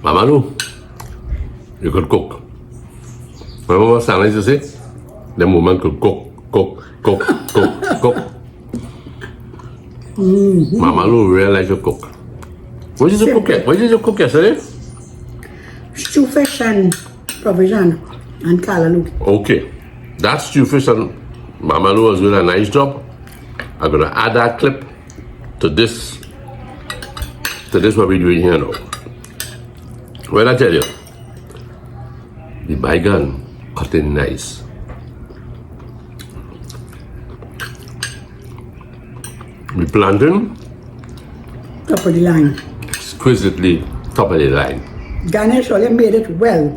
Mama Lou, you could cook. Remember what Stanley used to say? The woman could cook. Mama Lou really likes to cook. What did you cook? What did you cook yesterday? Stew fish and provision and callaloo. Okay, that stew fish and Mama Lou was doing a nice job. I'm gonna add that clip to this what we're doing here now. Well, I tell you, the Bhaigan cut in nice. The plantain, Top of the line. exquisitely top of the line. Ganesh only made it well.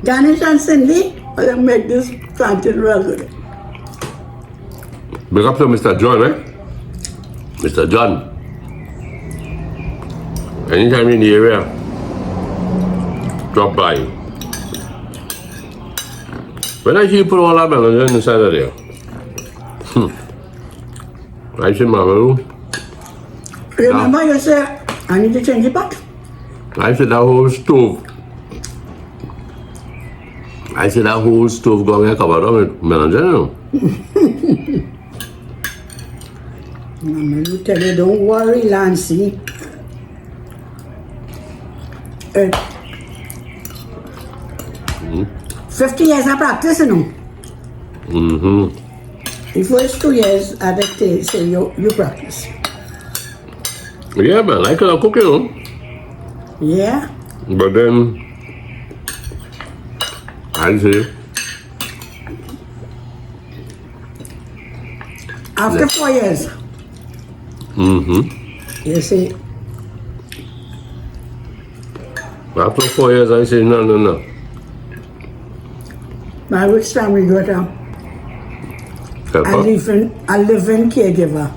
Ganesh and Cindy only made this plantain well good. Big up to Mr. John, eh? Mr. John. Anytime in the area, drop by. When I see you put all that melon inside of there, I said, Mama Lou, Remember you said, I need to change the pot? I said that whole stove going to cover up with melon, you know? Mama Lou tell you, don't worry, Lancy. 50 years of practice, you know. The first 2 years at the taste, so you practice. Yeah, man, I can cook, you know. Yeah. But then, I say, After 4 years, you see, after 4 years, I say, no. my rich family got a living caregiver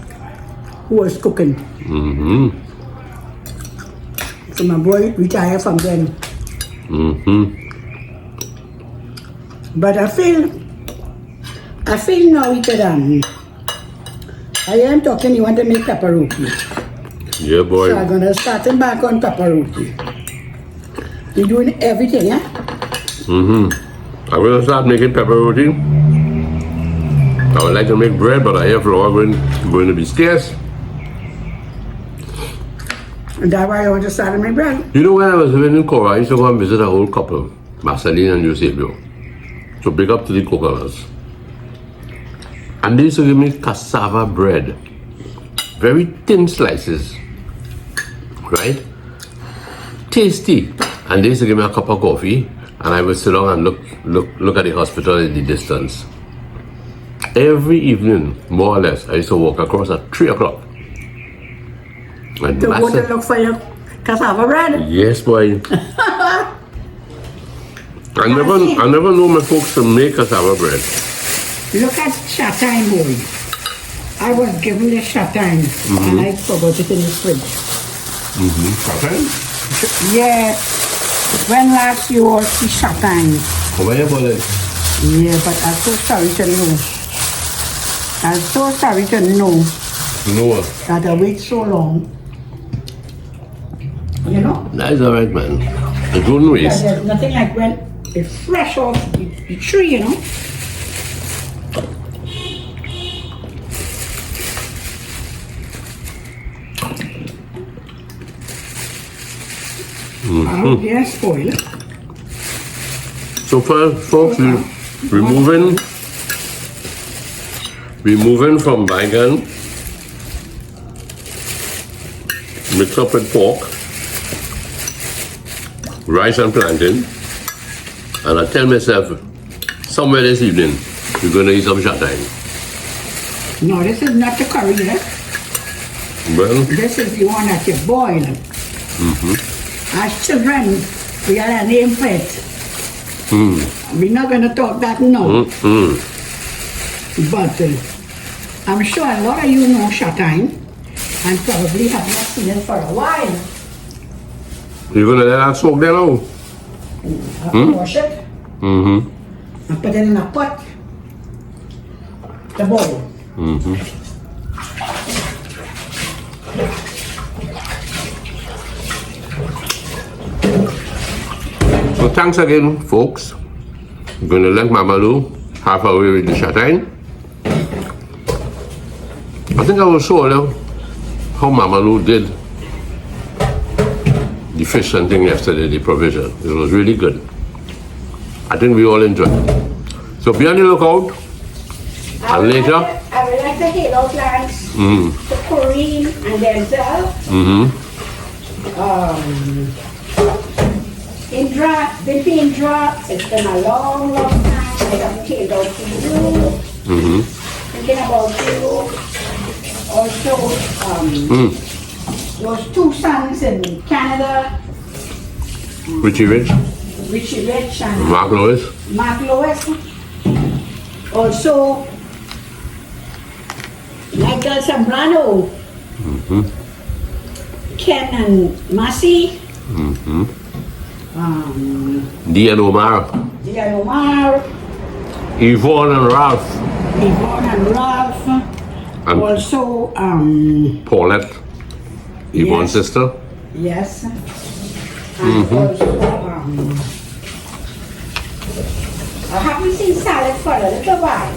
who was cooking. So my boy retired from them. But I feel now we could I am talking, you want to make pepperoni. Yeah, boy. So I'm gonna start him back on pepperoni. You're doing everything, yeah? I'm going to start making pepperoni. I would like to make bread, but I hear flour going to be scarce. And that's why I want to start my bread. You know, when I was living in Cora, I used to go and visit a whole couple, Marceline and Eusebio. So big up to the coconuts. And they used to give me cassava bread. Very thin slices. Right? Tasty. And they used to give me a cup of coffee. And I would sit down and look at the hospital in the distance. Every evening, more or less, I used to walk across at 3 o'clock. And To go to look for your cassava bread? yes, boy. I never know my folks to make cassava bread. Look at Shatine boy. I was given the Shatine and I forgot it in the fridge. Yeah. When last you all see Shatine? Where about it? Yeah, but I'm so sorry to know. I'm so sorry to know You know what? that I wait so long. You know? That's alright, man. It don't waste. There's nothing like when it's fresh off the tree, you know? I hope they're spoiled. So first, folks, we're moving from Bhaigan, mixed up with pork, rice and plantain, and I tell myself, somewhere this evening, we're going to eat some shatine. No, this is not the curry, eh? Well, This is the one that you boil. As children, we had a name for it. We're not going to talk that now. But I'm sure a lot of you know Shatine and probably have not seen it for a while. you're going to let that soak there now? I have to wash it and put it in a pot to boil. thanks again, folks. I'm going to let Mama Lou half away with the châtaigne. I think I will show you how Mama Lou did the fish and thing yesterday, the provision. It was really good. I think we all enjoyed it. So be on the lookout. And later, I would like to halo plants to Corinne and Denzel. Indra, it's been a long, long time. I haven't hailed out to you. Thinking about you. Also, those two sons in Canada. Richie Rich, and Mark Lewis. Also, Michael Zambrano. Ken and Massey. Dian Omar. Yvonne and Ralph. And Also, Paulette. Yvonne's sister. yes. And also, I haven't seen salad for a little while.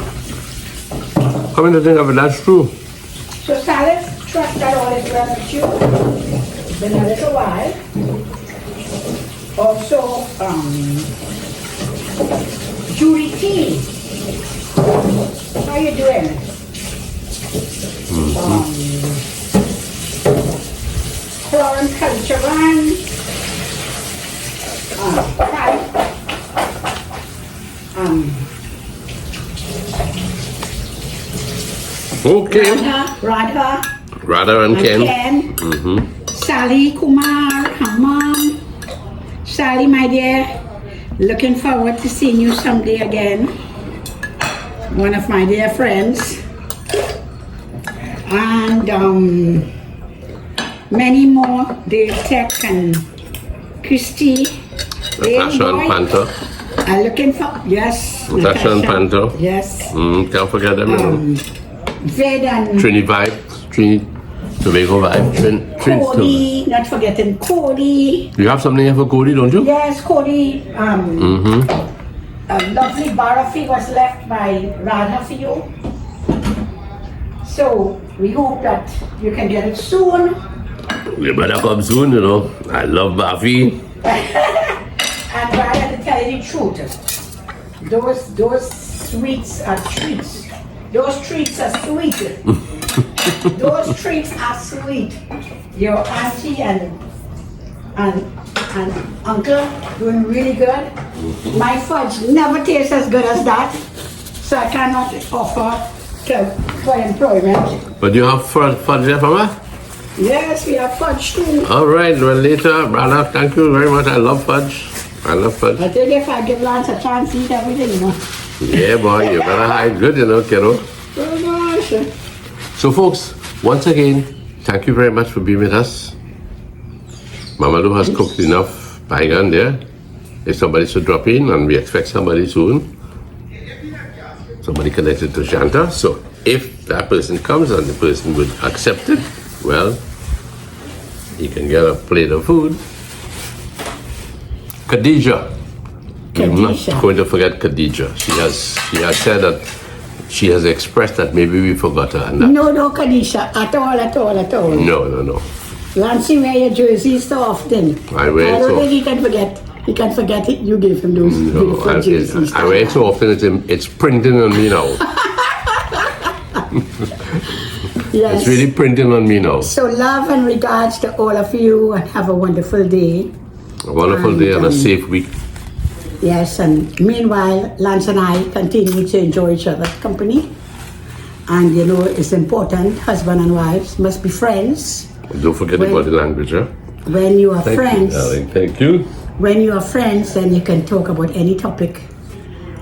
Coming to think of it, that's true. So salad, trust that all is well with you. It's been a little while. Also, Judy T. How you doing? Florence Culturan. Okay. Radha and Ken. Sally Kumar, her mom. Sally, my dear, looking forward to seeing you someday again. One of my dear friends. And many more, Dave Tech and Christy. Natasha and Panther. I'm looking for, yes. Natasha and Panther. Yes. Can't forget them, you know. Ved and Trini Vibe, Tobago Vibe. Cody, not forgetting Cody. You have something here for Cody, don't you? Yes, Cody. A lovely barafi was left by Radha for you. So we hope that you can get it soon. You better come soon, you know. I love Bafi. And Radha, to tell you the truth, those sweets are treats. Those treats are sweet. Those treats are sweet. Your auntie and uncle doing really good. My fudge never tastes as good as that, so I cannot offer for employment. But you have fudge there for me? Yes, we have fudge too. All right, well later, brother, thank you very much. I love fudge. I think if I give Lance a chance to eat everything, you know. Yeah, boy, you better hide good, you know, kiddo. Oh gosh. So, folks, once again, thank you very much for being with us. Mama Lou has cooked enough bhaigan there. If somebody should drop in, and we expect somebody soon. Somebody connected to Shanta. So, if that person comes and the person would accept it, well, he can get a plate of food. Khadija. I'm not going to forget Khadija. She has said that she has expressed that maybe we forgot her. And that, No, Khadija, at all. No. Lancey wear your jerseys so often. I wear I it don't so think he can forget it. You gave him those beautiful jerseys. I wear it so often it's printing on me now. Yes. It's really printing on me now. So love and regards to all of you, and have a wonderful day. A wonderful day and a safe week. Yes, and meanwhile, Lance and I continue to enjoy each other's company. And you know, it's important, husband and wives must be friends. Don't forget the body language, huh? When you are Thank friends, you, darling. Thank you. When you are friends, then you can talk about any topic.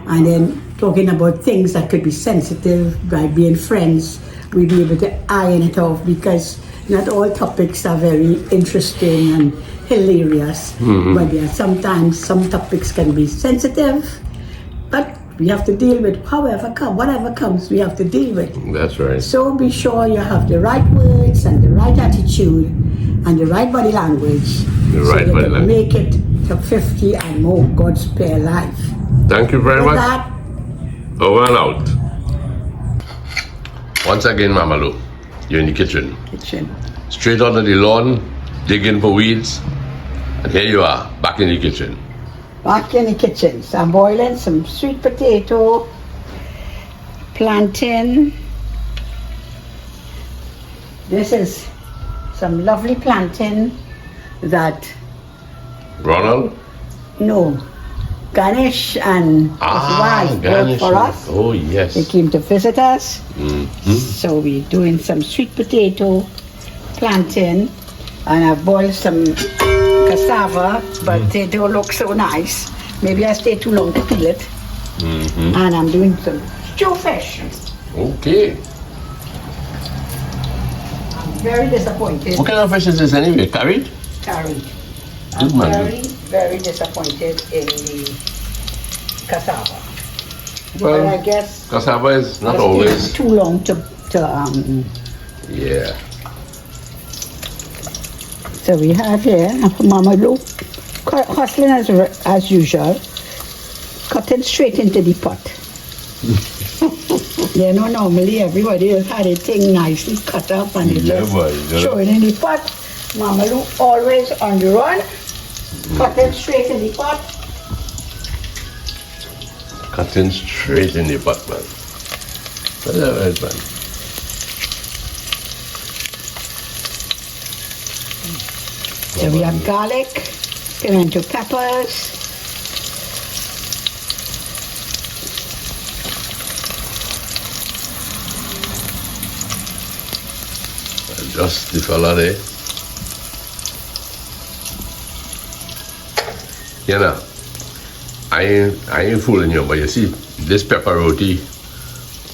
And then talking about things that could be sensitive, by being friends, we'll be able to iron it off, because not all topics are very interesting and hilarious. But there are sometimes some topics can be sensitive, but we have to deal with whatever comes, we have to deal with. That's right. So be sure you have the right words and the right attitude and the right body language. The right body language. Make it to 50 and more. God spare life. Thank you very With much. that, Over and out. Once again, Mama Lou, you're in the kitchen. Straight out of the lawn, digging for weeds. And here you are, back in the kitchen. Back in the kitchen. So I'm boiling some sweet potato, plantain. This is some lovely plantain that, Ronald? no, Ganesh and his wife worked for us. Oh, yes. They came to visit us. Mm-hmm. So we're doing some sweet potato, plantain, and I've boiled some cassava, but they don't look so nice. Maybe I stayed too long to peel it. Mm-hmm. And I'm doing some stew fish. Okay. I'm very disappointed. What kind of fish is this anyway? Curried? Carried. Good I'm man. very, very disappointed in the cassava. Well, but I guess cassava is not it's always. too long to Yeah. So we have here Mama Lou hustling as usual, cutting straight into the pot. You know, normally everybody has had a thing nicely cut up and they just throw it in the pot. Mama Lou always on the run, cutting straight in the pot. Cutting straight in the pot, man. That's all right, man. So we have garlic, pimento peppers, Just the fella there. You know, I ain't fooling you, but you see, this pepper roti,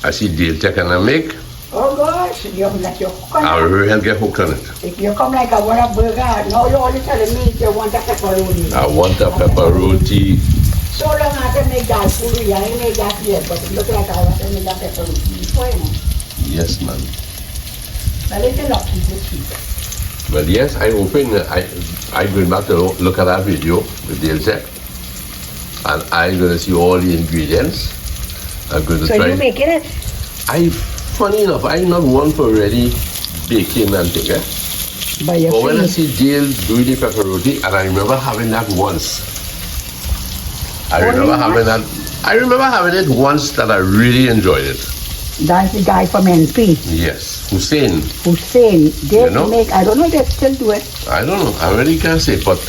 I see Dale taking a make, oh gosh, you're like you're I will get hooked on it. if you come like I want a burger, now you're only telling me you want a pepperoni. I want a pepper roti. So long I can make that food, I ain't made that yet, but it looks like I want to make that pepperoni before, you know. Yes, man. A little lucky this week. But yes, I open, I going back to look at that video with Dale Tech. And I'm going to see all the ingredients. I'm going to So try. you making it? Funny enough, I'm not one for already baking and thing, eh? But you're But when I free. see Dale doing the pepper roti, and I remember having that once. I remember having it once that I really enjoyed it. That's the guy from NP. Yes, Hussein. Hussein, they You know? make, I don't know if they still do it. I don't know, I really can't say, but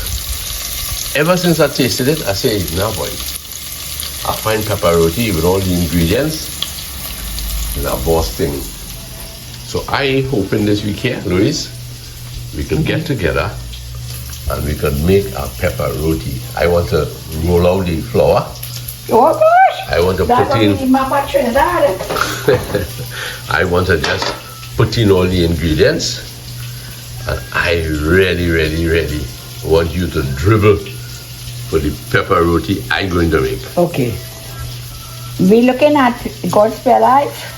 ever since I tasted it, I say, nah boy, I find pepper roti with all the ingredients is a boss thing. So I hope in this week here, Louis, we can get together and we can make a pepper roti. I want to roll out the flour. Oh gosh! I want to That's put in, only Mama Trinidad. I want to just put in all the ingredients. And I really, really, really want you to dribble for the pepper roti I'm going to make. Okay. We looking at God Spare Life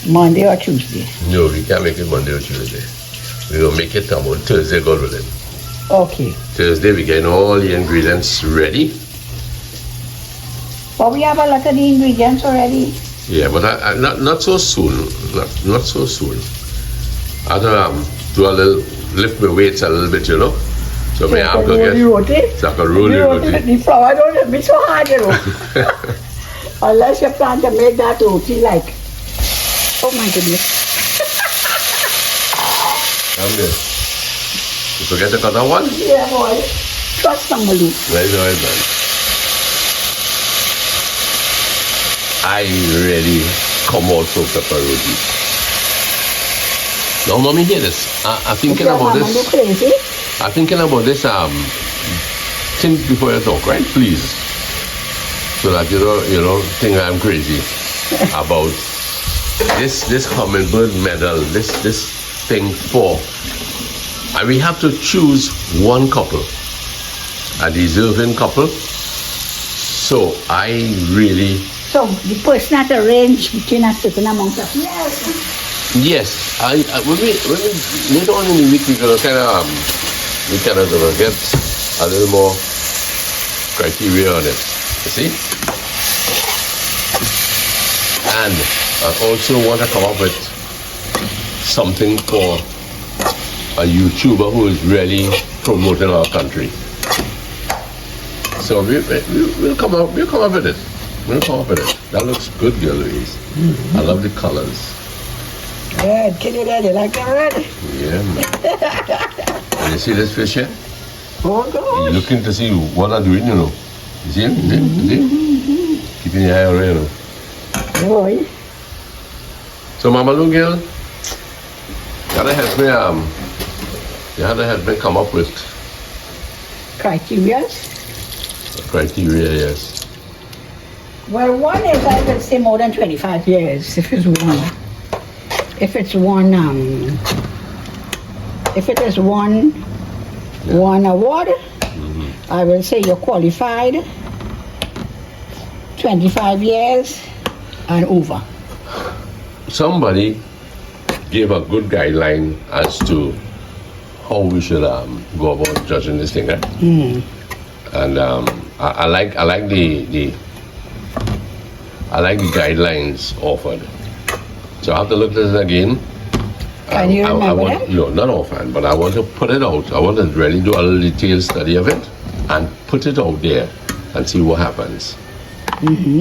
Monday or Tuesday. No, we can't make it Monday or Tuesday. We will make it on Thursday, God willing. Okay. Thursday, we get all the ingredients ready. But we have a lot of the ingredients already. Yeah, but not so soon. Not so soon. I have to do a little, lift my weights a little bit, you know. So my arm can get. Roti. So I can roll the roti. The flour don't be so hard, you know. Unless you plan to make that roti like, oh my goodness. Okay. You forget to cut that one? Yeah, boy. Trust somebody. Very nice, man. I really come out for pepper roti. Now, mommy, hear this. I'm thinking about You this. crazy? I'm thinking about this. Think before you talk, right? Please, so that you don't think I'm crazy about this hummingbird medal. This thing for. And we have to choose one couple, a deserving couple. So I really. So the person at the range between a certain amount of years. Yes, when we later on in the week we're gonna kind of we cannot get a little more criteria on it. You see? And I also want to come up with something for a YouTuber who is really promoting our country. So we'll come up with it. We'll come up with it. That looks good, girl Louise. I love the colors. Good, kitty daddy, like that already? Yeah, man. And you see this fish here? Oh, God. You're looking to see what I'm doing, you know. You see him? You see him? Keeping your eye on it, you know. Boy. So, Mama Lou, girl, you had to help me come up with Criteria? criteria, yes. Well, one is, I would say more than 25 years, if it's one. If it is one award, I will say you're qualified 25 years and over. Somebody gave a good guideline as to how we should go about judging this thing, right? And I like the guidelines offered. So I have to look at this again. Can you remember that? No, not offhand, but I want to put it out. I want to really do a little detailed study of it and put it out there and see what happens.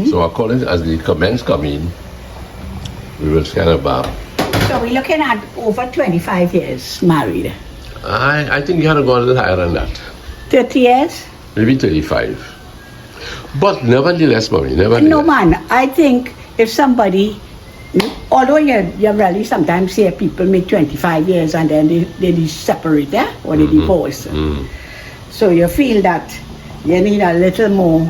So according as the comments come in, we will kind of... So we're looking at over 25 years married. I think you had to go a little higher than that. 30 years? Maybe 35. But nevertheless, mommy, nevertheless. No, man, I think if somebody... Although you really sometimes hear people make 25 years and then they separate, or they divorce. So you feel that you need a little more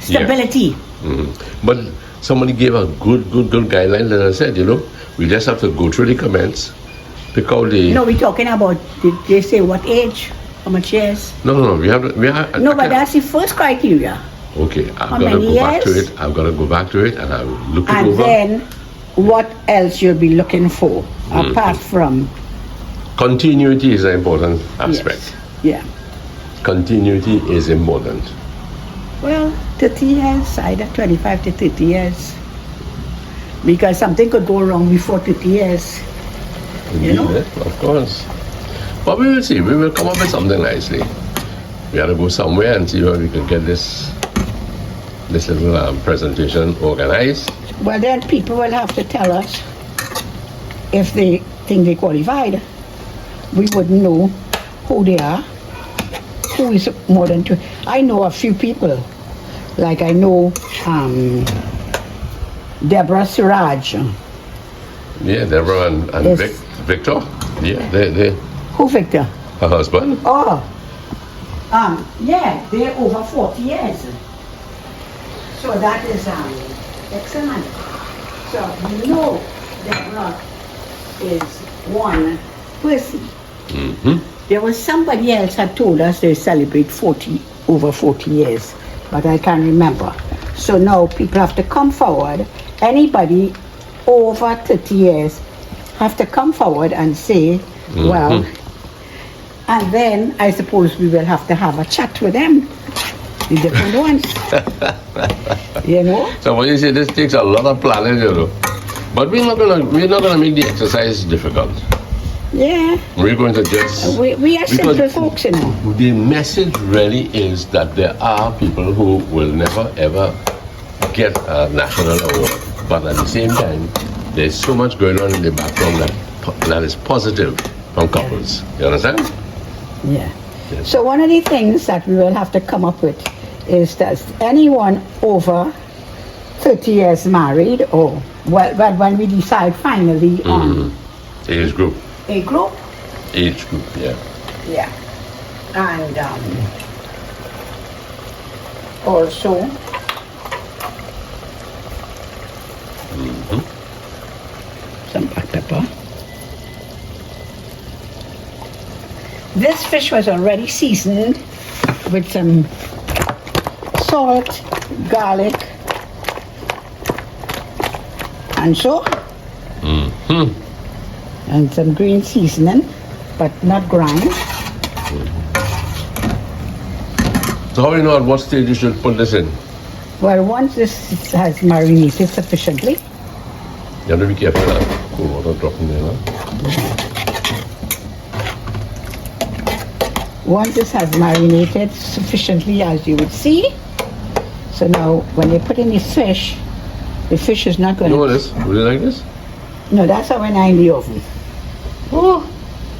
stability. Yeah. But somebody gave a good guideline, as I said, you know, we just have to go through the comments, pick out the... No, we're talking about, did they say what age, how much years? No, we have... No, but that's the first criteria. Okay, I've got to go back to it. I've got to go back to it and I'll look it over. And then, what else you'll be looking for, apart from... Continuity is an important aspect. Yes. Yeah. Continuity is important. Well, 30 years, either 25 to 30 years. Because something could go wrong before 30 years. Indeed, You know? Of course. But we will see. We will come up with something nicely. We have to go somewhere and see where we can get this little presentation organized. Well, then people will have to tell us if they think they qualified. We wouldn't know who they are, who is more than two. I know a few people, like I know Deborah Siraj. Yeah, Deborah and Yes. Victor. Yeah, they Who, Victor? her husband. Oh, yeah, they're over 40 years. So that is excellent. So we know Deborah is one person. There was somebody else had told us they celebrate over 40 years, but I can't remember. So now people have to come forward. Anybody over 30 years have to come forward and say, well, and then I suppose we will have to have a chat with them, the different ones. You know? So when you say this takes a lot of planning, you know. But we're not gonna make the exercise difficult. Yeah. We're going to just... We are simple folks, you know. The message really is that there are people who will never ever get a national award. But at the same time, there's so much going on in the background that is positive from couples. You understand? Yeah. Yes. So one of the things that we will have to come up with is that anyone over 30 years married, or when we decide finally on Age group. a group, Age group, yeah. yeah, and also some black pepper. This fish was already seasoned with some salt, garlic, and so, and some green seasoning, but not grind. So how you know at what stage you should put this in? Well, once this has marinated sufficiently, You have to be careful of that cold water dropping there, huh? once this has marinated sufficiently, as you would see, so now when you put in the fish is not going You know to... this? Would you like this? No, that's for when I in the oven. Oh,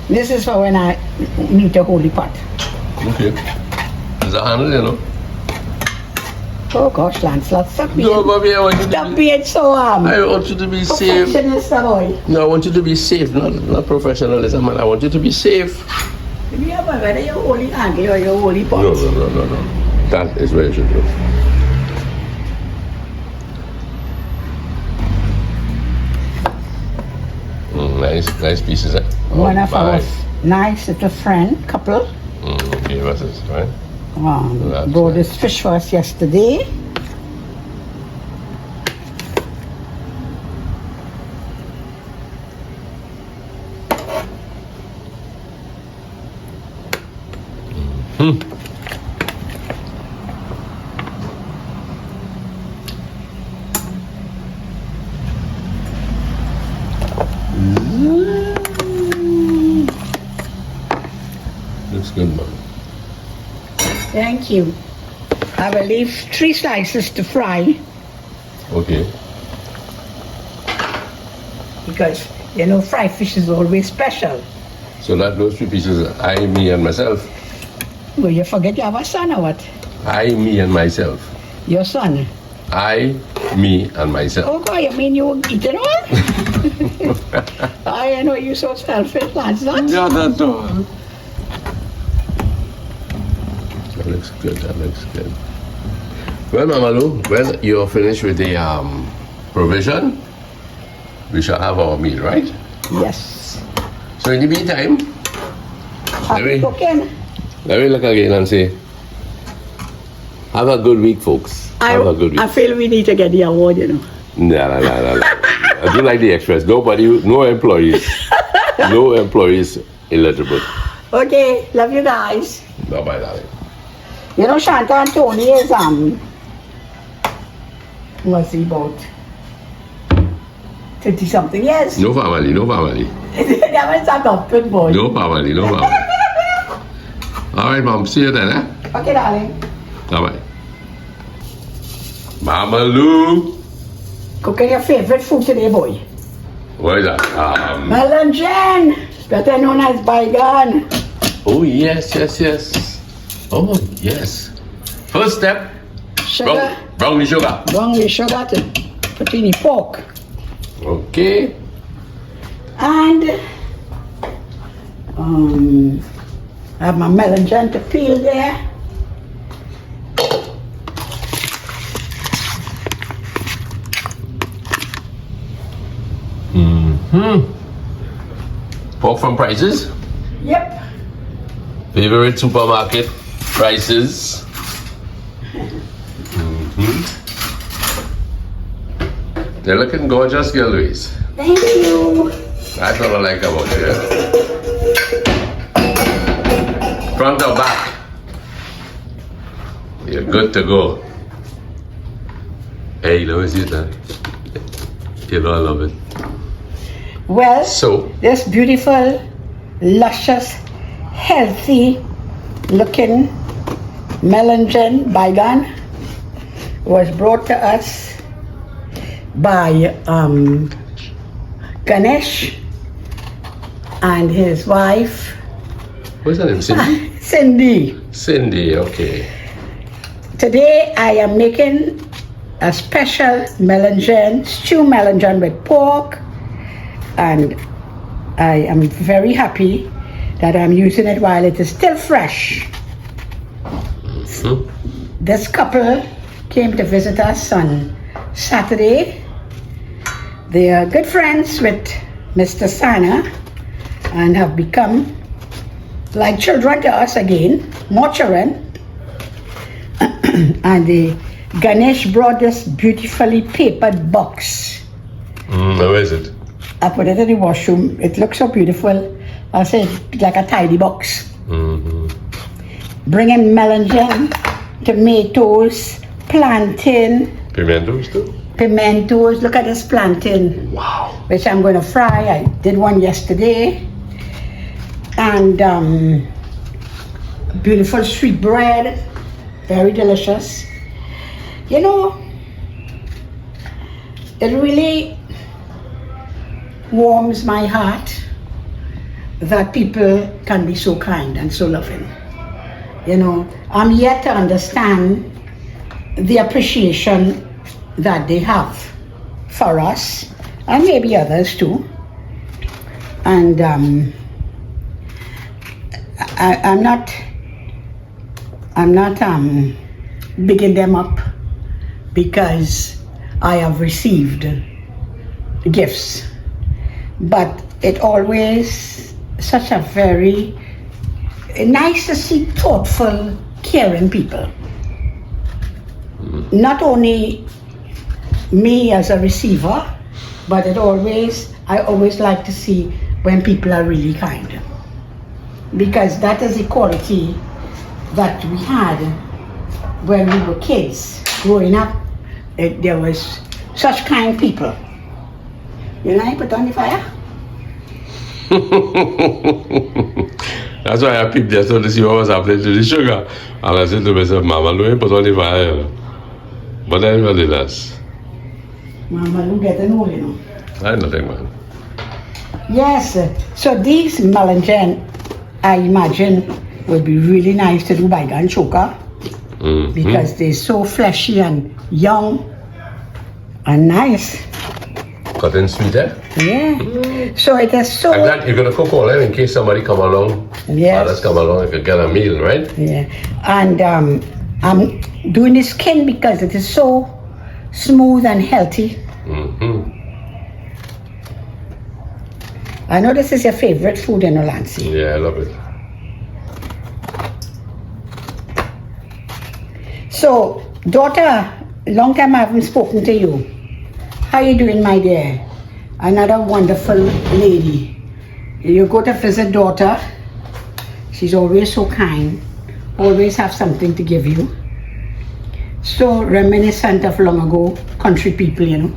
This is for when I meet a holy pot. okay. There's a handle, you know. Oh gosh, Lancelot, stop being, No, Bobby, I want you to stop be... being so I want you to be safe. perfectionist, boy. No, I want you to be safe, not professionalism, man. I want you to be safe. Yeah, but whether you're holy angry or you're holy pot. No. That is where you should go. Nice pieces, eh? One of our Five. nice little couple, Gave us this, right? That's brought nice. this fish for us yesterday. Looks good, man. Thank you. I will leave 3 slices to fry Okay. because, you know, fried fish is always special. So that those 3 pieces, I, me, and myself. Will you forget you have a son or what? I, me, and myself. Your son. I, me, and myself. Oh God, you mean you eating all? I know you so selfish, Lancelot. Yeah, that's all. That looks good. Well, Mama Lou, when you're finished with the provision, we shall have our meal, right? Yes. So in the meantime, Happy cooking. let me look again and say, have a good week, folks. Have a good week. I feel we need to get the award, you know. No. I do like the express. No employees. No employees eligible. Okay, love you guys. Bye-bye, darling. You know, Shanta and Tony is, what's he about? 30-something years. No family. They haven't sat up, good boy. No family. All right, Mom. See you then, eh? Okay, darling. Bye-bye. Mama Lou. Cooking your favorite food today, boy. What is that? Melangen, better known as Bhaigan. Oh, yes. Oh, yes. First step, Sugar, brown the sugar. brown sugar to put in the pork. Okay. And I have my melangen to peel there. Pork from Prices. Yep. Favorite supermarket prices. They're looking gorgeous, girl, Louise. Thank you. That's what I like about you. Front or back, you're good to go. Hey, let me see that. You know I love it. Well, So, this beautiful, luscious, healthy looking melangen Bhaigan was brought to us by Ganesh and his wife what's her name? Cindy? Cindy. Cindy, okay. Today I am making a special melangen, stew melangen with pork, and I am very happy that I'm using it while it is still fresh. This couple came to visit us on Saturday. They are good friends with Mr. Sana and have become like children to us again, more children. And the Ganesh brought this beautifully papered box. Where is it? I put it in the washroom. It looks so beautiful. I said, like a tidy box. Mm-hmm. bring in melon, tomatoes, plantain, Pimentos too? pimentos. Look at this plantain. Wow. Which I'm going to fry. I did one yesterday. And beautiful sweet bread. Very delicious. You know, it really warms my heart that people can be so kind and so loving. You know, I'm yet to understand the appreciation that they have for us, and maybe others too. And I'm not bigging them up because I have received gifts, but it always such a very nice to see thoughtful, caring people. Not only me as a receiver, but I always like to see when people are really kind, because that is the quality that we had when we were kids growing up. There was such kind people. You know, I put on the fire. That's why I peeped there to see what was happening to the sugar. And I said to myself, Mama, Lou, put on the fire. But I never did that. Mama, Lou getting old, you know. I nothing, man. Yes, so these melon, I imagine, would be really nice to do Bhaigan choka, because they're so fleshy and young and nice. Cut in sweet, eh? Yeah. So it is so. I'm glad you're going to cook all that in case somebody come along. Yes. Others come along and could get a meal, right? Yeah. And I'm doing the skin because it is so smooth and healthy. I know this is your favorite food in Olansi. Yeah, I love it. So, daughter, long time I haven't spoken to you. How you doing, my dear? Another wonderful lady. You go to visit daughter. She's always so kind. Always have something to give you. So reminiscent of long ago, country people, you know.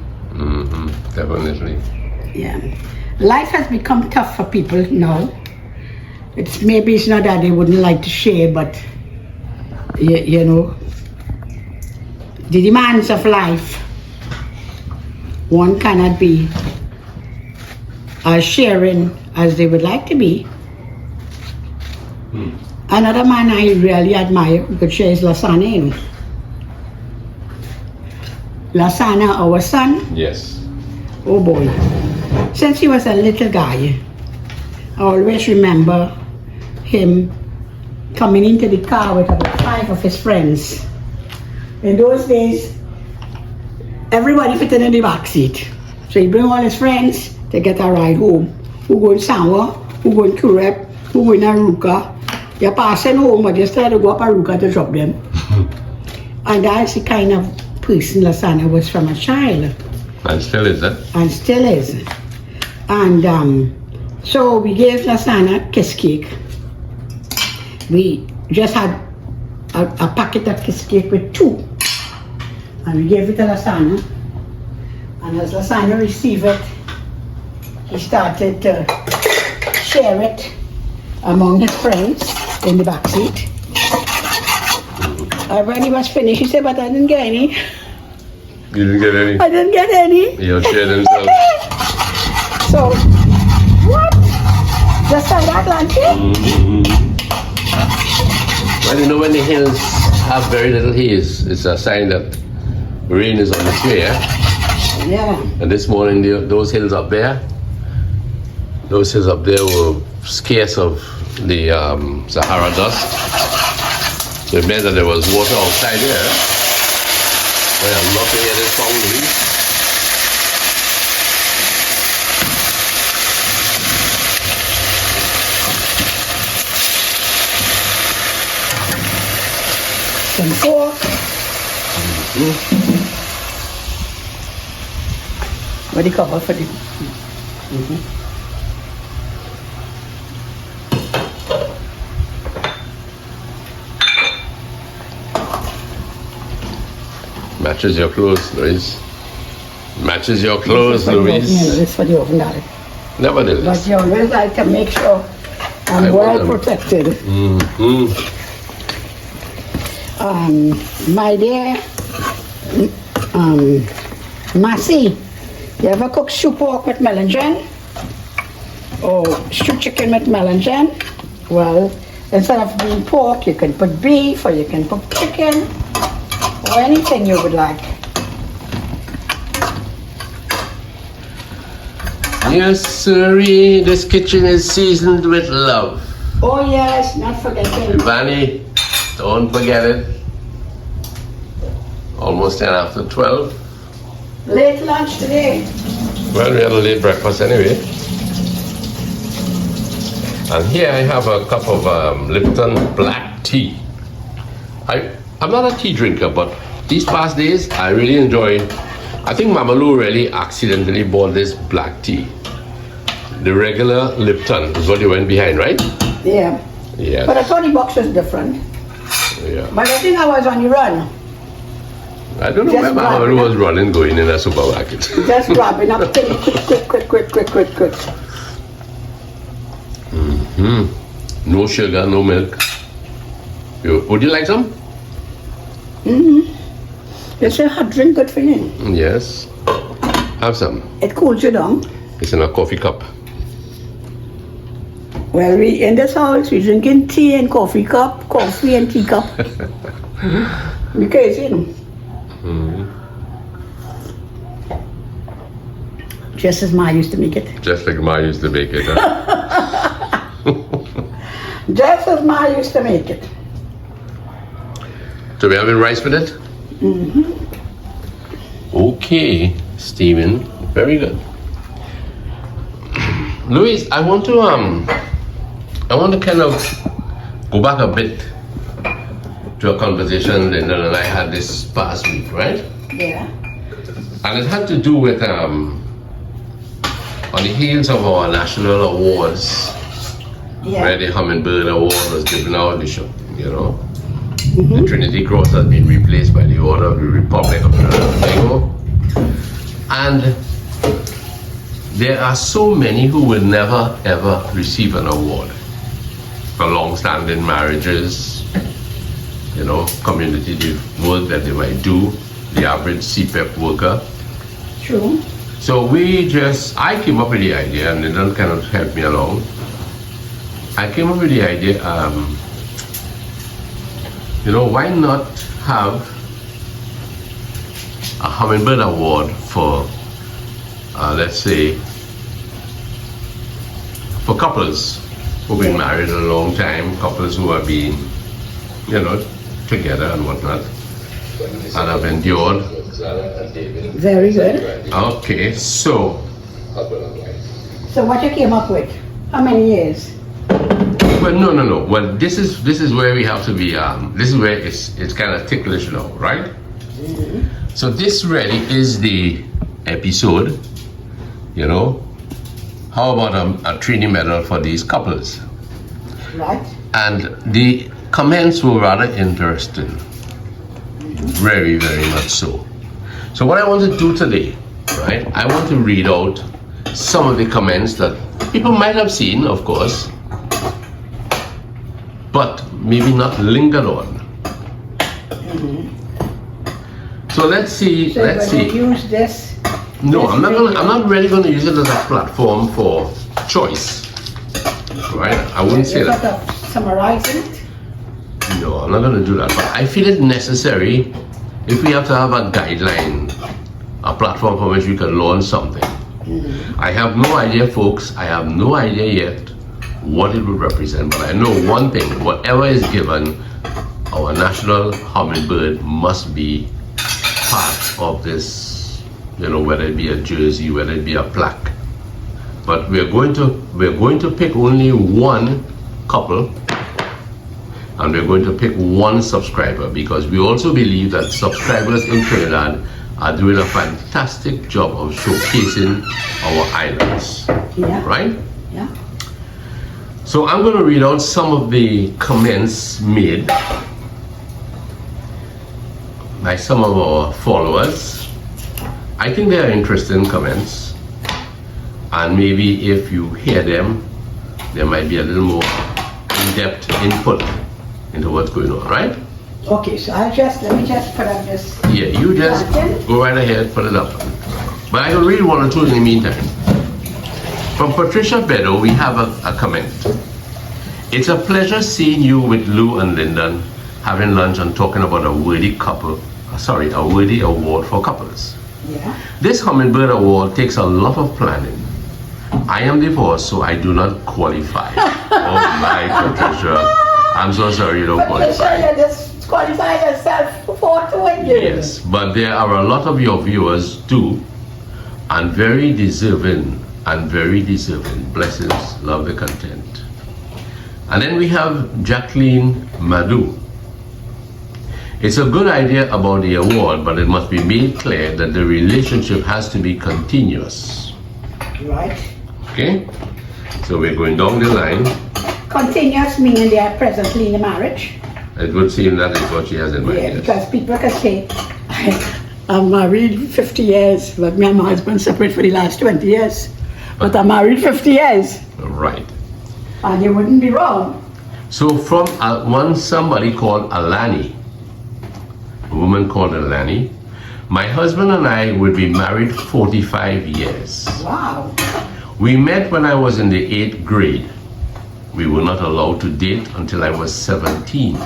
Definitely. Yeah. Life has become tough for people now. Maybe it's not that they wouldn't like to share, but you know, the demands of life, one cannot be as sharing as they would like to be. Another man I really admire who could share is Lasana, you know. Lasana, our son. Yes. Oh boy. Since he was a little guy, I always remember him coming into the car with about 5 of his friends. In those days, everybody fitted in the back seat. So he bring all his friends to get a ride home. Who go in Sanwa, who go in Kurep, who go in Aruka. They're passing home, but they still had to go up Aruka to drop them. And that's the kind of person Lasana was from a child. And still is, eh? And still is. And so we gave Lasana kiss cake. We just had a packet of kiss cake with 2. And we gave it to Lasana. And as Lasana received it, he started to share it among his friends in the back seat. And when he was finished, he said, but I didn't get any. You didn't get any? I didn't get any. You'll share themselves. So, what? Just like that, Lancy? Well, you know, when the hills have very little haze, it's a sign that rain is on its way, eh? Yeah. And this morning, those hills up there were scarce of the Sahara dust. So it meant that there was water outside there. Well, I'm not to hear this song, Louise. Some pork. What do you cover for the? Matches your clothes, Louise. Matches your clothes, Yeah, Louise. this for the oven, darling. But Nevertheless. you always like to make sure I'm well protected. My dear Massey, you ever cook stew pork with melangen? Or stew chicken with melangen? Well, instead of being pork, you can put beef or you can put chicken or anything you would like. Yes, sirree, this kitchen is seasoned with love. Oh yes, not forgetting. Vanny, don't forget it. Almost 10 after 12. Late lunch today. Well, we had a late breakfast anyway. And here I have a cup of Lipton black tea. I'm not a tea drinker, but these past days I really enjoy. I think Mama Lou really accidentally bought this black tea. The regular Lipton is what you went behind, right? Yeah. Yes. But I thought the box was different. Yeah. But I think I was on the run. I don't know Just where Mama grabbing Lou up. was running, going in a supermarket. Just grabbing up things quick. No sugar, no milk. Would you like some? It's a hot drink, good for you. Yes. Have some. It cools you down. It's in a coffee cup. Well, we in this house we drinking tea and coffee cup, coffee and tea cup. Because you know. Just as Ma used to make it. Just like Ma used to make it, huh? Just as Ma used to make it. So we're having rice with it? Okay, Stephen. Very good. Louise, I want to kind of go back a bit to a conversation Lyndon and I had this past week, right? Yeah. And it had to do with on the heels of our national awards, Yeah. where the Hummingbird Award was given out, you know. The Trinity Cross has been replaced by the Order of the Republic of Trinidad and Tobago. And there are so many who will never ever receive an award for long-standing marriages, you know, community work that they might do, the average CPEP worker. True. So I came up with the idea, and they don't kind of help me along. I came up with the idea, you know, why not have a Hummingbird Award for, let's say, for couples who've been married a long time, couples who have been, you know, together and whatnot, and have endured. Very good. Okay, so So what you came up with? How many years? well, no. Well, this is where we have to be. This is where it's kind of ticklish now, right? So this really is the episode. You know, how about a Trini medal for these couples? Right. And the comments were rather interesting, very, very much so. So what I want to do today, right? I want to read out some of the comments that people might have seen, of course, but maybe not lingered on. So let's see. So Let's when you see. use this. No, this I'm radio- not really going to use it as a platform for choice, right? I wouldn't say You're that. sort of summarizing it. No, I'm not going to do that. But I feel it necessary if we have to have a guideline, a platform for which we can learn something. I have no idea, folks. I have no idea yet what it would represent. But I know one thing: whatever is given, our national hummingbird must be part of this. You know, whether it be a jersey, whether it be a plaque. But we're going to pick only one couple, and we're going to pick one subscriber, because we also believe that subscribers in Trinidad are doing a fantastic job of showcasing our islands. Yeah. Right? Yeah. So I'm going to read out some of the comments made. by some of our followers. I think they are interesting comments, and maybe if you hear them, there might be a little more in-depth input into what's going on, right? Okay, so let me just put up this. Yeah, you just go right ahead, put it up. But I will read one or two in the meantime. From Patricia Bedo, we have a comment. It's a pleasure seeing you with Lou and Lyndon having lunch and talking about a worthy award for couples. Yeah. This Hummingbird Award takes a lot of planning. I am divorced, so I do not qualify. Oh my, Patricia. I'm so sorry you don't qualify. Patricia, you disqualify yourself for 2 years. Yes, but there are a lot of your viewers too, and very deserving. Blessings, love the content. And then we have Jacqueline Madu. It's a good idea about the award, but it must be made clear that the relationship has to be continuous. Right. Okay? So we're going down the line. Continuous meaning they are presently in a marriage. It would seem that is what she has in mind. Yeah, Yes. because people can say, I'm married 50 years, but me and my husband separate for the last 20 years. But I'm married 50 years. Right. And you wouldn't be wrong. So from somebody called Alani, a woman called Alani, my husband and I would be married 45 years. Wow. We met when I was in the 8th grade. We were not allowed to date until I was 17.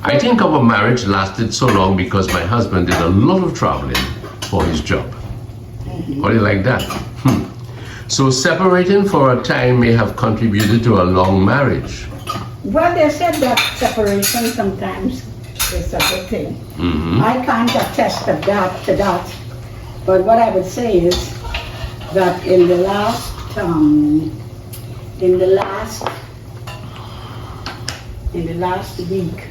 I think our marriage lasted so long because my husband did a lot of traveling for his job. How do you like that? So separating for a time may have contributed to a long marriage. Well, they said that separation sometimes is a good thing. I can't attest to that. But what I would say is that in the last week,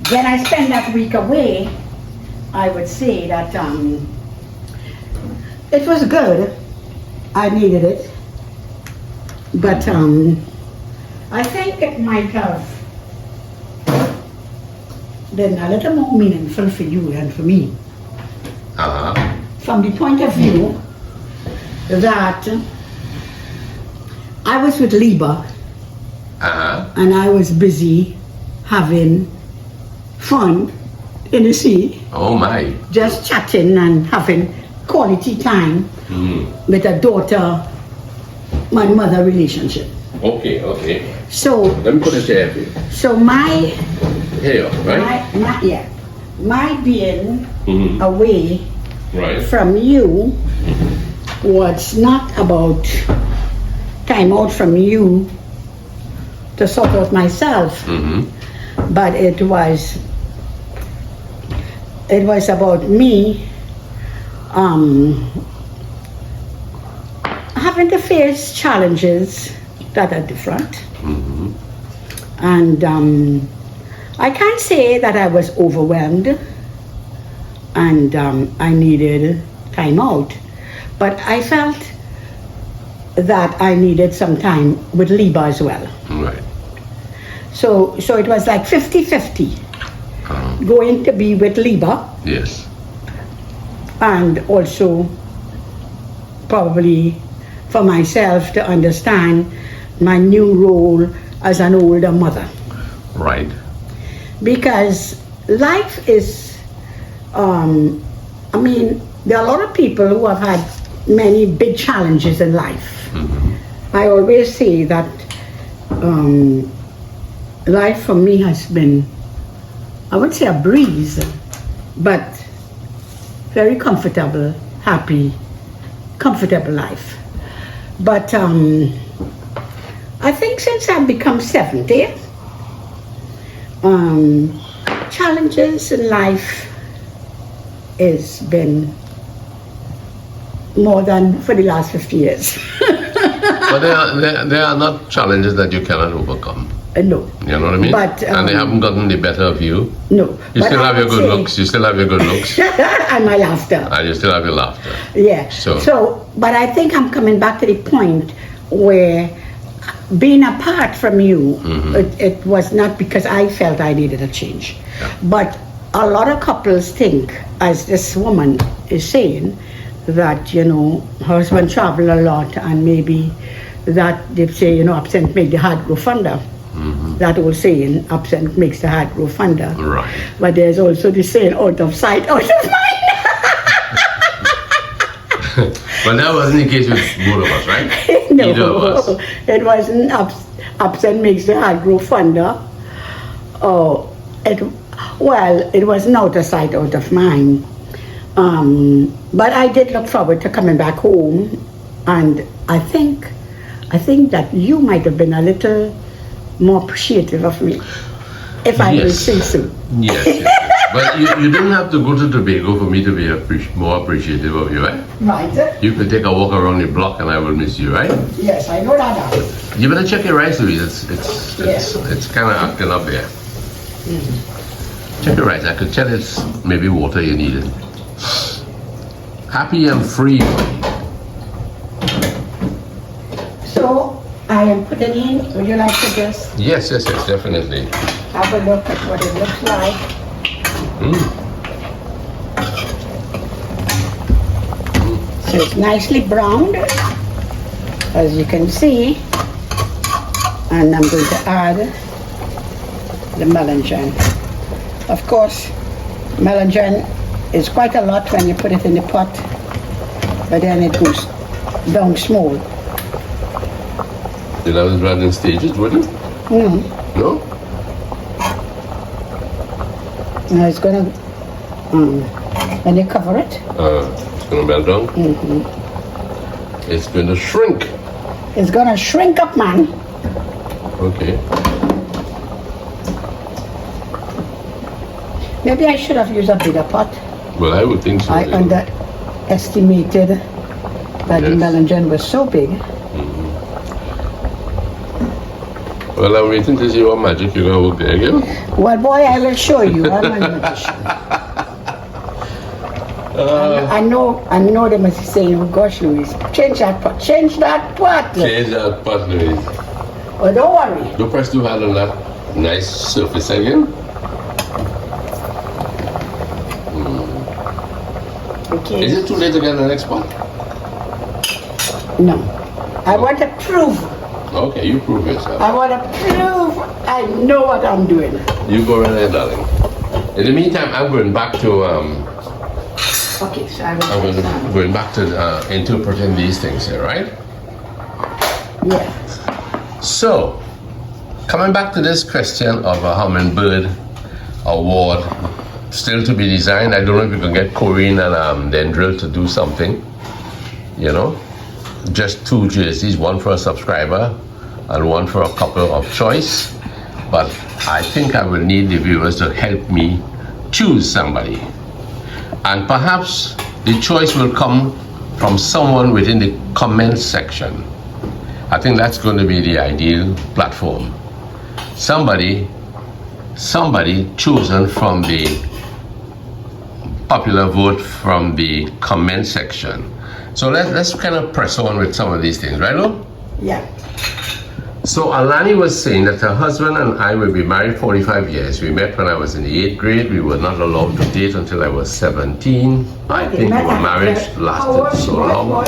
when I spend that week away, I would say that it was good. I needed it. But I think it might have been a little more meaningful for you than for me. From the point of view that I was with Liba and I was busy having fun in the sea. Oh my. Just chatting and having quality time with a daughter and mother relationship. Okay. So Let me put it here for you. so my Here, right? my being away Right. from you was not about time out from you to sort out myself, but it was about me having to face challenges that are different. And I can't say that I was overwhelmed and I needed time out, but I felt that I needed some time with Liba as well. Right. So it was like 50-50 going to be with Liba, Yes. and also probably for myself to understand my new role as an older mother. Right. Because life is, there are a lot of people who have had many big challenges in life. I always say that life for me has been, I wouldn't say a breeze, but very comfortable, happy, comfortable life. But I think since I've become 70, challenges in life has been more than for the last 50 years. But there are not challenges that you cannot overcome. No. You know what I mean? But, and they haven't gotten the better of you. No. You But still I have your would good say- looks. You still have your good looks. And my laughter. And you still have your laughter. Yeah. So- So, but I think I'm coming back to the point where being apart from you, it was not because I felt I needed a change. Yeah. But a lot of couples think, as this woman is saying, that, husband travel a lot and maybe that they say, absent make the heart grow fonder. That old saying, absent makes the heart grow fonder. Right. But there's also the saying, out of sight, out of mind. But that wasn't the case with both of us, right? No, Either of us. it wasn't absent makes the heart grow fonder. Oh, it wasn't out of sight, out of mind. But I did look forward to coming back home, and I think that you might have been a little more appreciative of me, if I will say so. Yes. But you didn't have to go to Tobago for me to be more appreciative of you, right? Right. You could take a walk around the block and I will miss you, right? Yes, I know that. You better check your rice, Louise. Yes. It's kind of acting up there. Check your rice. I could tell it's maybe water you needed. Happy and free. So I am putting in. Would you like to just Yes, definitely. have a look at what it looks like? So it's nicely browned, as you can see, and I'm going to add the melanjan. Of course, melanjan is quite a lot when you put it in the pot, but then it goes down small. Did I was run in stages, wouldn't it? No? Now it's going to, when you cover it, It's going to melt down? It's going to shrink. it's going to shrink up, man. Okay. Maybe I should have used a bigger pot. Well, I would think so. I underestimated that the Yes. melanjan was so big. Well, I'm waiting to see what magic you're going to work there again. Well, boy, I will show you. I'm a magician. I know they must be saying, oh gosh, Louise, change that pot. Change that pot. Change that part, Louise. Oh, don't worry. Don't press too hard on that nice surface again. Okay. Is it too late to get the next pot? No. I want to prove. Okay, you prove yourself. I want to prove I know what I'm doing. You go right there, darling. In the meantime, I'm going back to Okay, so I will going back to interpreting these things here, right? Yeah. So, coming back to this question of a hummingbird award still to be designed. I don't know if we can get Corinne and Dendril to do something. Just 2 jerseys, one for a subscriber and one for a couple of choice. But I think I will need the viewers to help me choose somebody. And perhaps the choice will come from someone within the comment section. I think that's going to be the ideal platform. Somebody chosen from the popular vote from the comment section. So let's kind of press on with some of these things, right, Lo? Yeah. So Alani was saying that her husband and I will be married 45 years. We met when I was in the 8th grade. We were not allowed to date until I was 17. I think our marriage lasted so long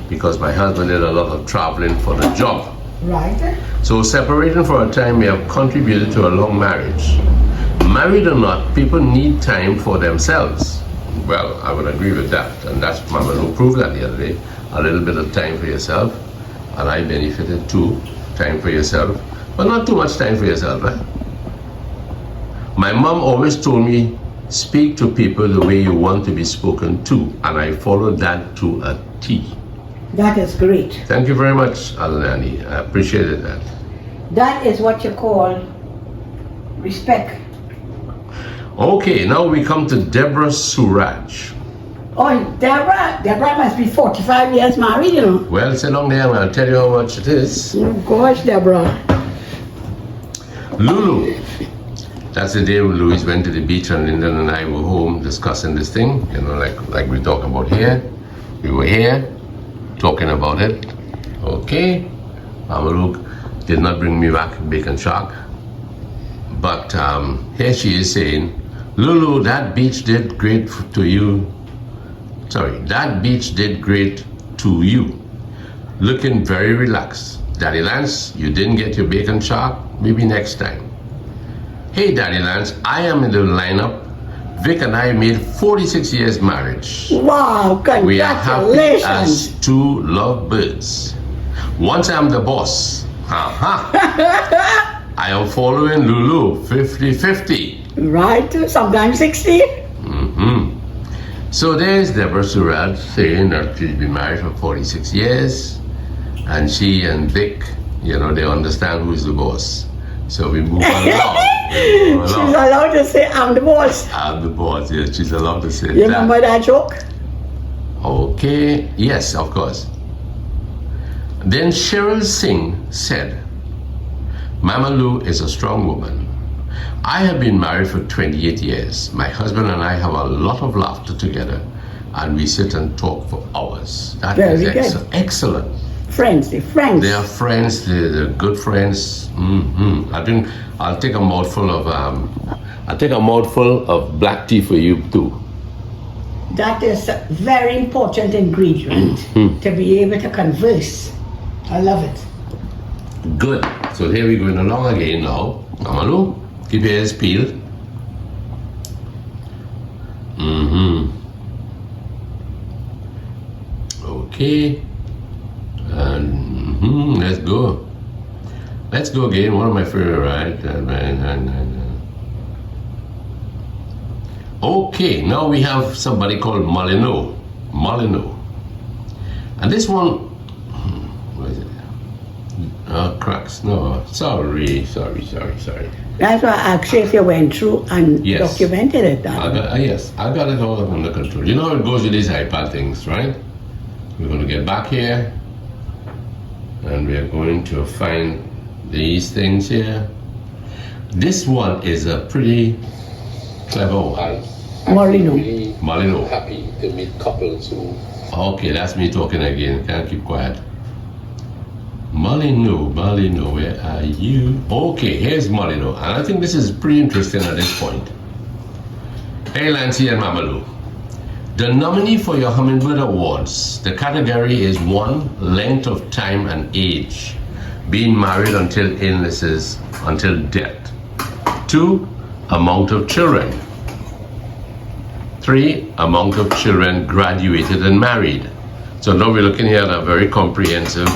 because my husband did a lot of traveling for the job. Right. So separating for a time may have contributed to a long marriage. Married or not, people need time for themselves. Well, I would agree with that, and that's Mama Lou proved that the other day. A little bit of time for yourself, and I benefited too. Time for yourself, but not too much time for yourself, right? My mom always told me, speak to people the way you want to be spoken to, and I followed that to a T. That is great. Thank you very much, Alani. I appreciated that. That is what you call respect. Okay, now we come to Deborah Suraj. Oh, Deborah must be 45 years married, you know. Well, it's a long name, I'll tell you how much it is. Oh, gosh, Deborah. Lulu. That's the day when Louise went to the beach and Lyndon and I were home discussing this thing, like we talk about here. We were here talking about it. Okay. Mama Luke did not bring me back bacon shark. But here she is saying, Lulu, that beach did great to you. Sorry, that beach did great to you. Looking very relaxed. Daddy Lance, you didn't get your bacon shark? Maybe next time. Hey Daddy Lance, I am in the lineup. Vic and I made 46 years marriage. Wow, congratulations. We are happy as two lovebirds. Once I'm the boss. I am following Lulu 50-50. Right, sometimes 60. So there's Deborah Surratt saying that she's been married for 46 years. And she and Vic, you know, they understand who's the boss. So we move along. She's allowed to say, I'm the boss. I'm the boss, yeah, she's allowed to say You remember that joke? Okay, yes, of course. Then Cheryl Singh said, Mama Lou is a strong woman. I have been married for 28 years. My husband and I have a lot of laughter together, and we sit and talk for hours. That Very is good. excellent. Friends, they're friends. They are friends. They're good friends. I think I'll take a mouthful of black tea for you too. That is a very important ingredient to be able to converse. I love it. Good. So here we're going along again now. Amalu, keep your ears peeled. Okay. And let's go. Let's go again. One of my favorite, right? Okay, now we have somebody called Molyneux. And this one, what is it? Cracks. No, sorry. That's why I asked you if you went through and Yes. documented it. Yes, I got it all under control. You know how it goes with these iPad things, right? We're going to get back here. And we are going to find these things here. This one is a pretty clever one. Molyneux. Molyneux. Happy to meet couples who Okay, that's me talking again. Can't keep quiet. Molyneux, where are you? Okay, here's Molyneux. And I think this is pretty interesting at this point. Hey, Lancy and Mamalu. The nominee for your Hummingbird Awards, the category is 1, length of time and age, being married until illnesses, until death. 2, amount of children. 3, amount of children graduated and married. So now we're looking here at a very comprehensive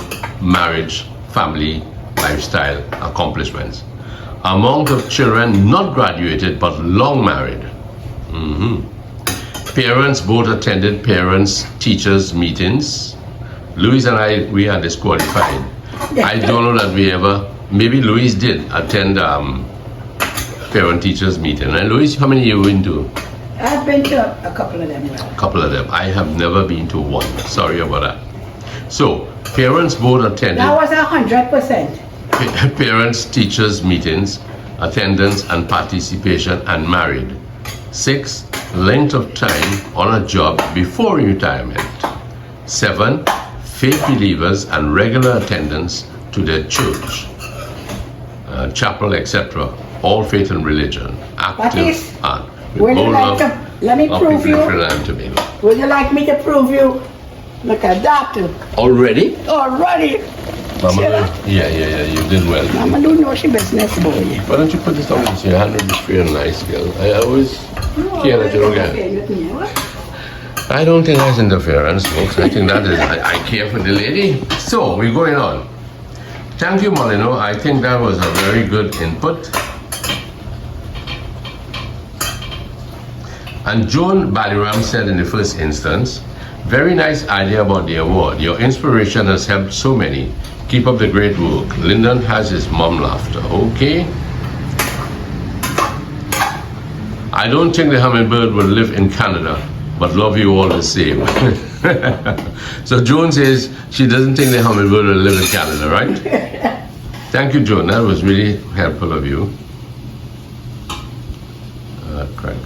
marriage, family, lifestyle accomplishments. Amount of children not graduated but long married. Parents both attended parents-teachers meetings. Louise and I, we are disqualified. I don't know that we ever, maybe Louise did attend parent-teachers meeting. And Louise, how many you been to? I've been to a couple of them. A couple of them. I have never been to one. Sorry about that. So, parents both attended. That was 100%. Parents-teachers meetings, attendance and participation, and married. 6, length of time on a job before retirement. 7, faith believers and regular attendance to their church, chapel, etc. All faith and religion. Active art. Would you like to, let me prove you? Would you like me to prove you? Look at that. Already? Already. Mama, yeah, you did well. Mama don't know she business boy. Why don't you put this on so your hand will be free and nice, girl? I always care that you don't get. I don't think that's interference, folks. I think that is, I care for the lady. So, we're going on. Thank you, Molyneux. I think that was a very good input. And Joan Baliram said in the first instance, very nice idea about the award. Your inspiration has helped so many. Keep up the great work. Lyndon has his mom laughter. Okay. I don't think the hummingbird will live in Canada, but love you all the same. So Joan says she doesn't think the hummingbird will live in Canada, right? Thank you, Joan. That was really helpful of you. Correct.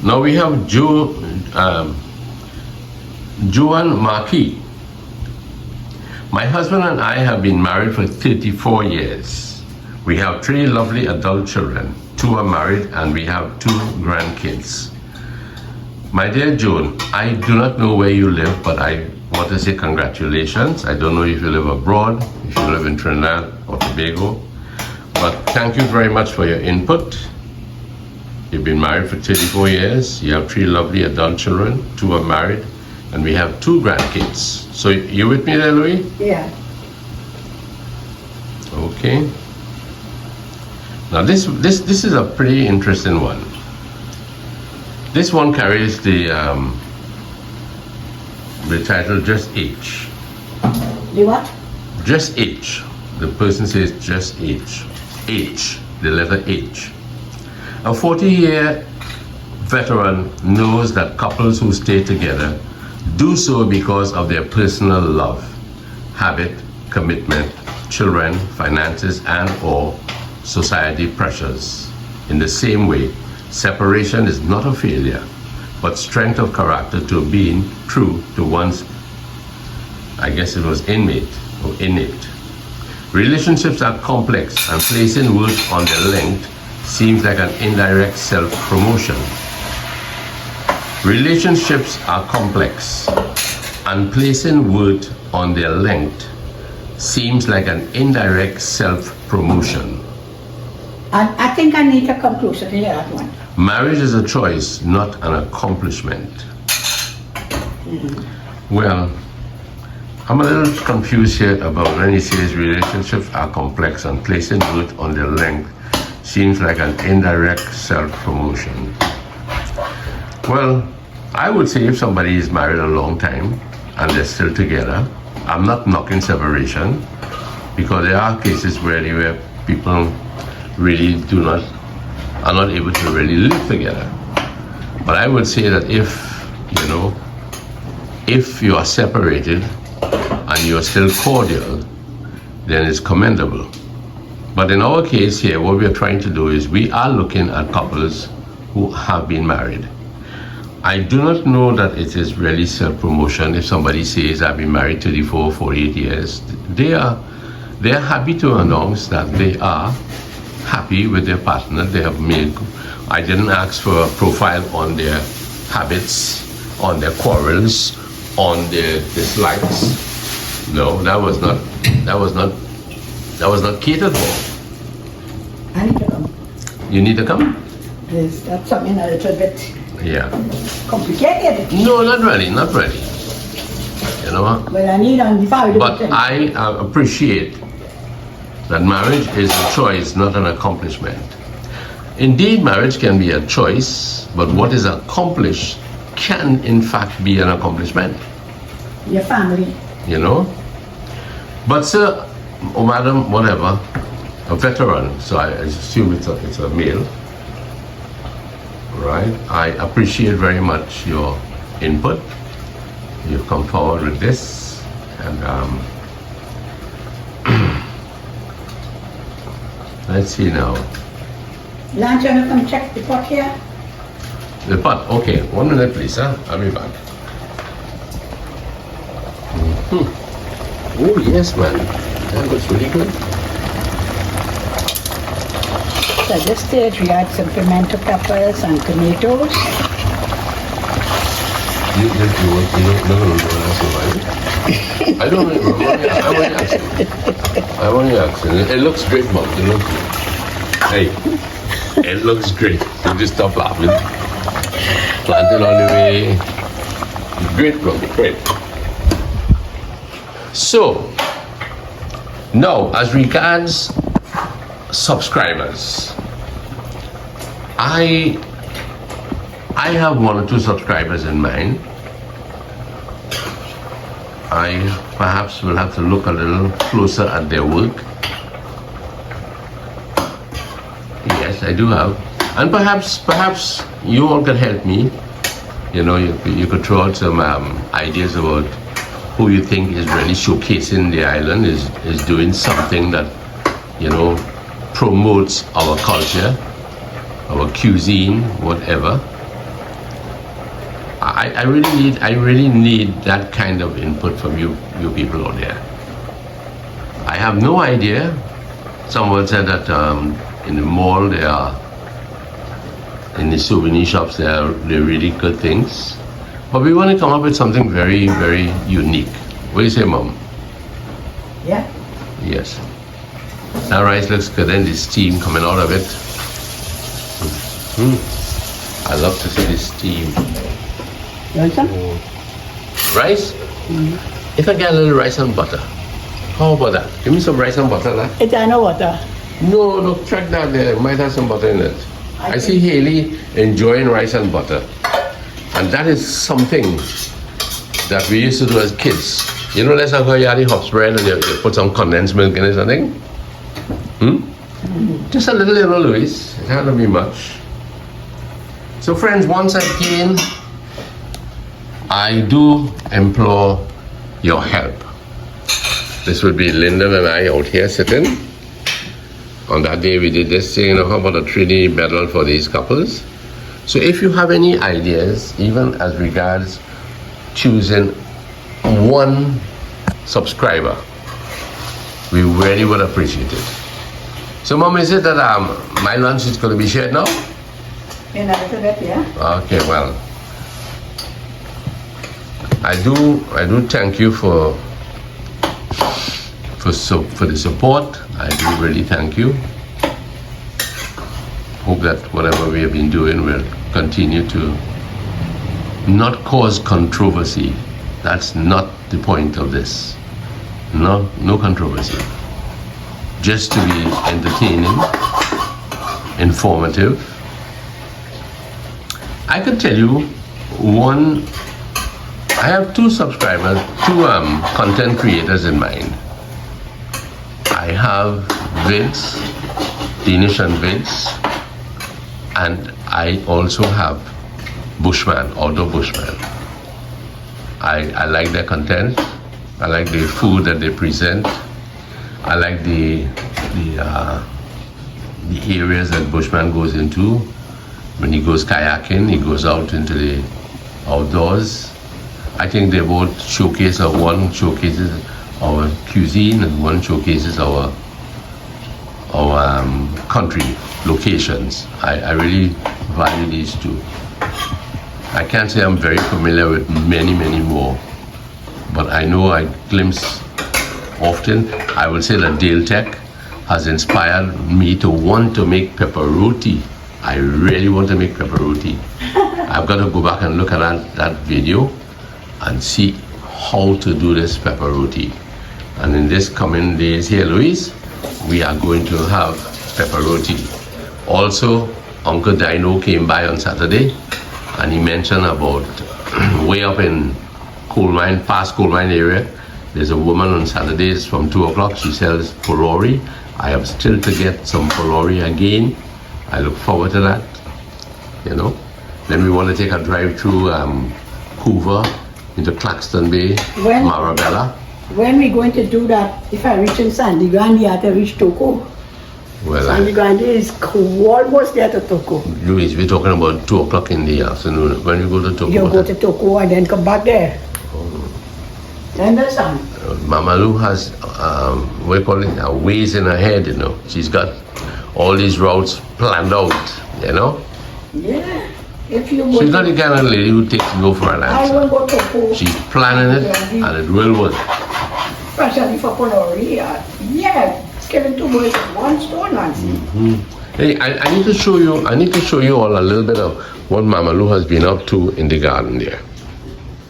Now we have Joanne Marquis. My husband and I have been married for 34 years. We have 3 lovely adult children. 2 are married and we have 2 grandkids. My dear Joan, I do not know where you live, but I want to say congratulations. I don't know if you live abroad, if you live in Trinidad or Tobago, but thank you very much for your input. You've been married for 34 years. You have 3 lovely adult children. 2 are married, and we have 2 grandkids. So you with me there, Louis? Yeah. Okay. Now this is a pretty interesting one. This one carries the title Just H. The what? Just H. The person says just H. H. The letter H. A 40-year veteran knows that couples who stay together do so because of their personal love, habit, commitment, children, finances, and or society pressures. In the same way, separation is not a failure, but strength of character to being true to one's, I guess it was innate. Relationships are complex, and placing words on their length seems like an indirect self-promotion. Relationships are complex, and placing word on their length seems like an indirect self-promotion. I think I need a conclusion to that one. Marriage is a choice, not an accomplishment. Well, I'm a little confused here about when he says relationships are complex and placing word on their length seems like an indirect self-promotion. Well, I would say if somebody is married a long time and they're still together, I'm not knocking separation, because there are cases where people really are not able to really live together. But I would say that if you are separated and you are still cordial, then it's commendable. But in our case here, what we are trying to do is we are looking at couples who have been married. I do not know that it is really self-promotion if somebody says I've been married 34, 48 years. They are happy to announce that they are happy with their partner. They have made, I didn't ask for a profile on their habits, on their quarrels, on their dislikes. No, that was not catered for. I need to come. You need to come? That's something a little bit complicated. No, not really. You know what? Well, I need on the fire. But I appreciate that marriage is a choice, not an accomplishment. Indeed, marriage can be a choice, but what is accomplished can in fact be an accomplishment. Your family. But sir, or madam, whatever, a veteran, so I assume it's a male, right? I appreciate very much your input. You've come forward with this, and let's see now. Lance, you want to come check the pot here? The pot, okay. 1 minute, please, huh? I'll be back. Oh, yes, man. That looks really good. So at this stage, we add some pimento peppers and tomatoes. No, that's all right. I don't know. I want to ask you. It looks great, Mom. It looks great. Hey, it looks great. You just stop laughing. Plant it on the way. Great, Mom. Great. So, now, as regards subscribers, I have 1 or 2 subscribers in mind. I perhaps will have to look a little closer at their work. Yes, I do have. And perhaps you all can help me. You could throw out some ideas about who you think is really showcasing the island, is doing something that, promotes our culture, our cuisine, whatever. I really need that kind of input from you people out there. have no idea. Someone said that in the mall they are, in the souvenir shops they're really good things. But we want to come up with something very, very unique. What do you say, Mom? Yeah. Yes. That rice looks good, and the steam coming out of it. I love to see the steam. You want some? Rice? If I get a little rice and butter, how about that? Give me some rice and butter, that. It's no water. No, look, check that there. Might have some butter in it. I see Haley enjoying rice and butter. And that is something that we used to do as kids. You know, let's have a yardy hops bread and you put some condensed milk in it, something. Just a little, Louise. It can't be much. So friends, once again, I do implore your help. This would be Linda and I out here sitting. On that day we did this thing, how about a 3D medal for these couples? So if you have any ideas, even as regards choosing one subscriber, we really would appreciate it. So Mom, is it that my lunch is going to be shared now? In a little bit, yeah. Okay, well, I do thank you for the support. I do really thank you. Hope that whatever we have been doing will continue to not cause controversy. That's not the point of this. No controversy. Just to be entertaining, informative. I could tell you I have two subscribers, two content creators in mind. I have Vince, Danish and Vince, and I also have Bushman, Outdoor Bushman. I like their content. I like the food that they present. I like the areas that Bushman goes into. When he goes kayaking, he goes out into the outdoors. I think they both showcase, one showcases our cuisine and one showcases our country locations. I really value these two. I can't say I'm very familiar with many more, but I know I glimpse often. I will say that Dale Tech has inspired me to want to make pepper roti. I really want to make pepper roti. I've got to go back and look at that video and see how to do this pepper roti. And in this coming days here, Louise, we are going to have pepper roti. Also, Uncle Dino came by on Saturday and he mentioned about way up in past coal mine area, there's a woman on Saturdays from 2 o'clock, she sells polori. I have still to get some polori again. I look forward to that, you know. Then we want to take a drive through Hoover into Claxton Bay, Marabella. When we going to do that, if I reach in Sandy Grande, I have to reach Toko. Well, Sandy Grande is almost there to Toko. Louise, we're talking about 2 o'clock in the afternoon. When we go to Toko. You go to Toko and then come back there. Understand? Mama Lou has, what do you call it, ways in her head, you know. She's got all these routes planned out, you know. Yeah. If you She's not the kind of lady who takes no for an I answer. will go to Toko. She's planning it and it will work. Especially for polori. Yeah. It's killing two birds with one stone, Nancy. Hey, I need to show you all a little bit of what Mama Lou has been up to in the garden there.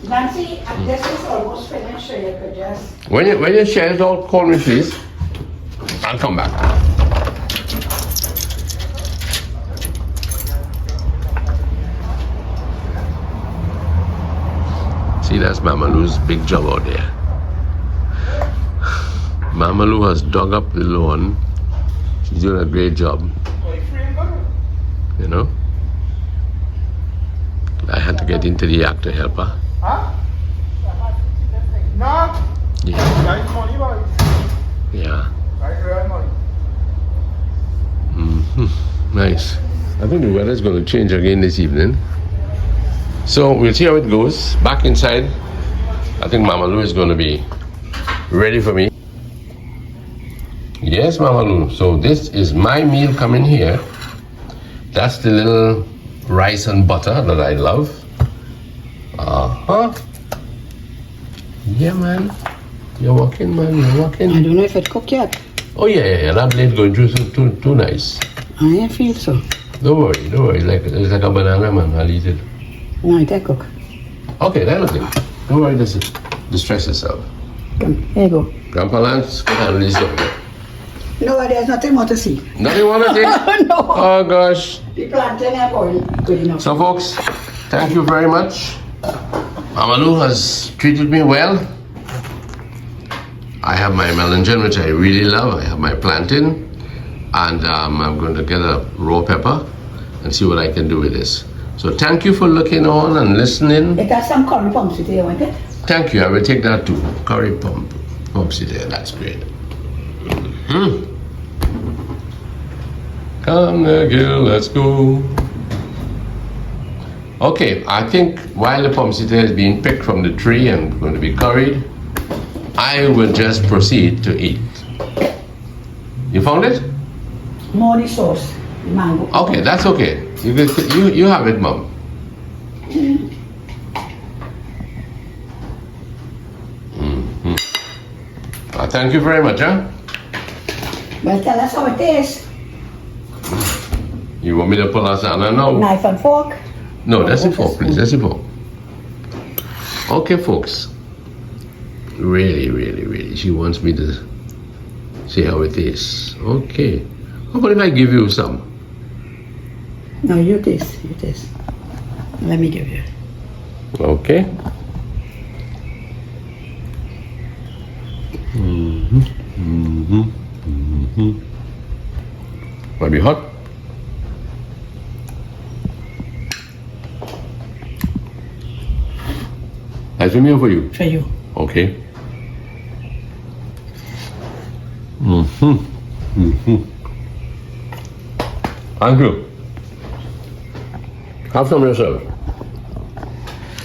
Nancy, this is almost finished, so you could just... When you share it all, call me please. I'll come back. See, that's Mama Lou's big job out there. Mama Lou has dug up the lawn. She's doing a great job. You know? I had to get into the act to help her. Yeah. Yeah. Nice. I think the weather's going to change again this evening. So we'll see how it goes. Back inside, I think Mama Lou is going to be ready for me. Yes, Mama Lou. So this is my meal coming here. That's the little rice and butter that I love. Yeah, man. You're walking, man. You're walking. I don't know if it's cooked yet. Oh yeah. That blade going through too nice. I feel so. Don't worry. It's like a banana, man. I'll eat it. No, it ain't cooked. Okay, that's okay. Don't worry. Distress yourself. Come, here you go. Grandpa Lance, go handle this up there. No, there's nothing more to see. Nothing want to take? No. Oh gosh. The plantain are boiled. Good enough. So folks, thank you very much. Mama Lou has treated me well. I have my melangen, which I really love. I have my plantain. And I'm going to get a raw pepper and see what I can do with this. So thank you for looking on and listening. It has some curry pumps in there, won't it? Thank you. I will take that too. Curry pumps there. That's great. Come there, girl. Let's go. Okay, I think while the pumpsita is being picked from the tree and going to be curried, I will just proceed to eat. You found it? More the sauce. The mango. Okay, that's okay. You have it, Mom. Thank you very much, huh? Well, tell us how it is. You want me to pull us out now? Knife and fork. No, that's a fork, please. That's a fork. Okay, folks. Really, she wants me to see how it is. Okay. How about if I give you some? No, you taste. Let me give you. Okay. Might be hot. That's for me or for you? For you. Okay. Thank you. Have some yourself.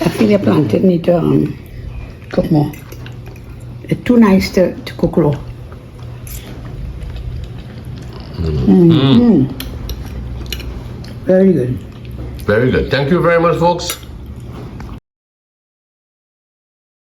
I feel your plantain need to cook more. It's too nice to cook raw. Very good. Very good. Thank you very much, folks.